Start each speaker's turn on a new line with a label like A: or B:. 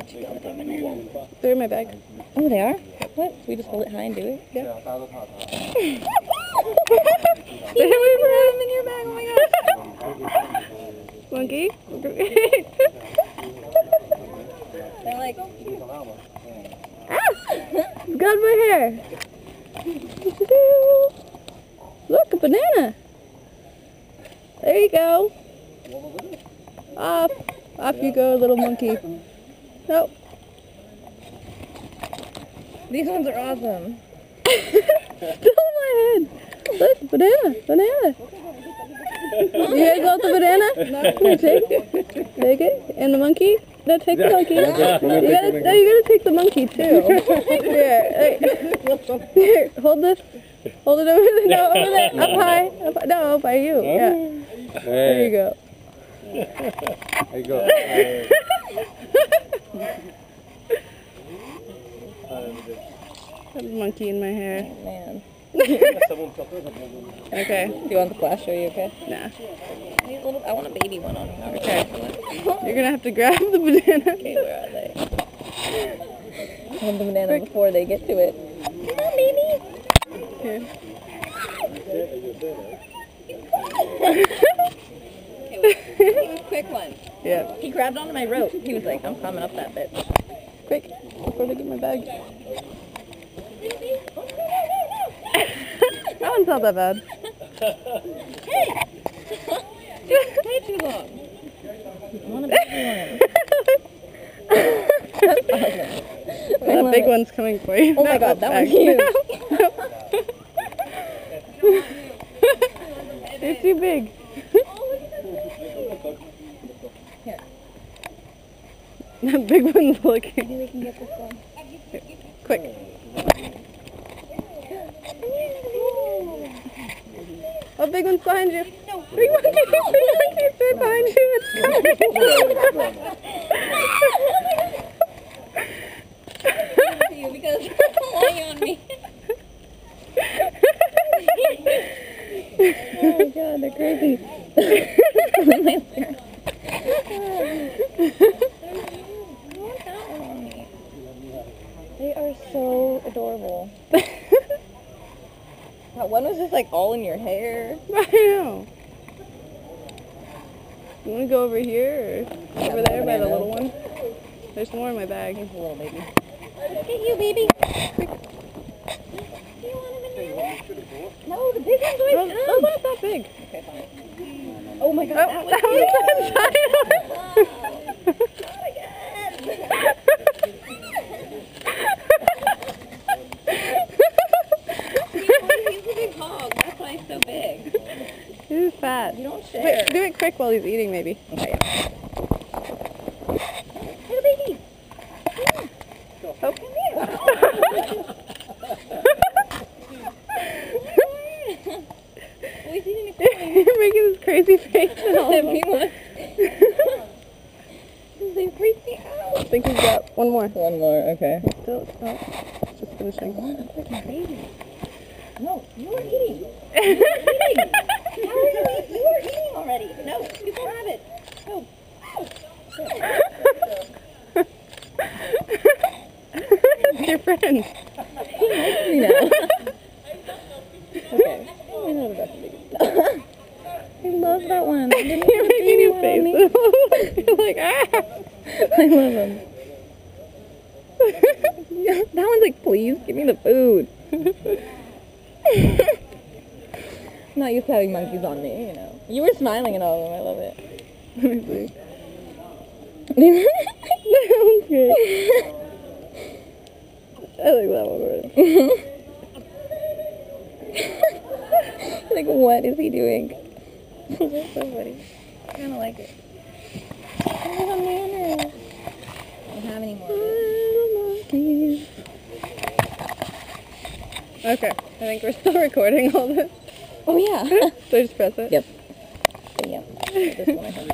A: Watch it go with the banana.
B: They're in my bag.
A: Oh, they are? What? We just hold it high and do it?
B: Yeah.
A: They have them in your bag. Oh my gosh.
B: Monkey?
A: They're like,
B: Got my hair. Look, a banana. There you go. Off you go, little monkey. Nope.
A: these ones are awesome.
B: Still in my head. Look, banana. You guys want the banana? No. Here, take it. Take it. And the monkey? No, take the monkey. You gotta take the monkey too. Here, hold this. Hold it over there. No, over there. Up high. No, up by you. Yeah. There you go.
C: There you go.
B: I have a monkey in my hair.
A: Man.
B: Okay.
A: Do you want the flash? Are you okay?
B: Nah.
A: I want a baby one on.
B: Okay. You're gonna have to grab the banana.
A: Okay, where are they? I want the banana before they get to it. Come on, baby.
B: Here.
A: He was quick one.
B: Yeah.
A: He grabbed onto my rope. He was like, I'm climbing up that bitch.
B: Quick, before they get my bag. That one's not that bad.
A: Hey! Way too long. I want a baby one. That's awesome.
B: That big one's coming for you.
A: Oh my god, that one's huge.
B: It's too big.
A: Here.
B: That big one's looking.
A: Maybe we can get this one.
B: Quick. Oh, big one's behind you. No. Big monkey's right behind you. It's
A: You because you're lying on me. Oh my god, they're crazy. They are so adorable. That one was just like all in your hair.
B: I know. You want to go over here or over there by the little one? There's more in my bag.
A: Here's a little baby. Look at you, baby. Do you want a banana? No, the big one's always
B: Those aren't that big.
A: Okay, fine. Oh my god, that
B: That one's
A: Not again. He's a big hog. That's why he's so big.
B: He's fat.
A: You don't share.
B: Wait, do it quick while he's eating, maybe.
A: Okay, yeah. Hey, baby.
B: Oh.
A: Come here. Oh, he's eating a coin.
B: You're making this crazy face. And all of them.
A: They freaked me out.
B: I think he's got one more.
A: One more, okay.
B: Still, it's just finishing.
A: Freaking baby. No, you were eating. You were eating. How are you eating? You were eating already. No, you can't have it. No.
B: It's your friend.
A: He likes me now. Okay. I know the rest of it. I love that one.
B: You're making his face. You're like, ah.
A: I love him. That one's like, please, give me the food. I'm not used to having monkeys on me, you know. You were smiling and all of them. I love it.
B: Let me see. That one's good. I like that one better.
A: Like, what is he doing? That's so funny. I kind of like it. Oh, bananas. I don't have any more.
B: Okay, I think we're still recording all this.
A: Oh, yeah.
B: So just press it.
A: Yep. Yeah. This one I have.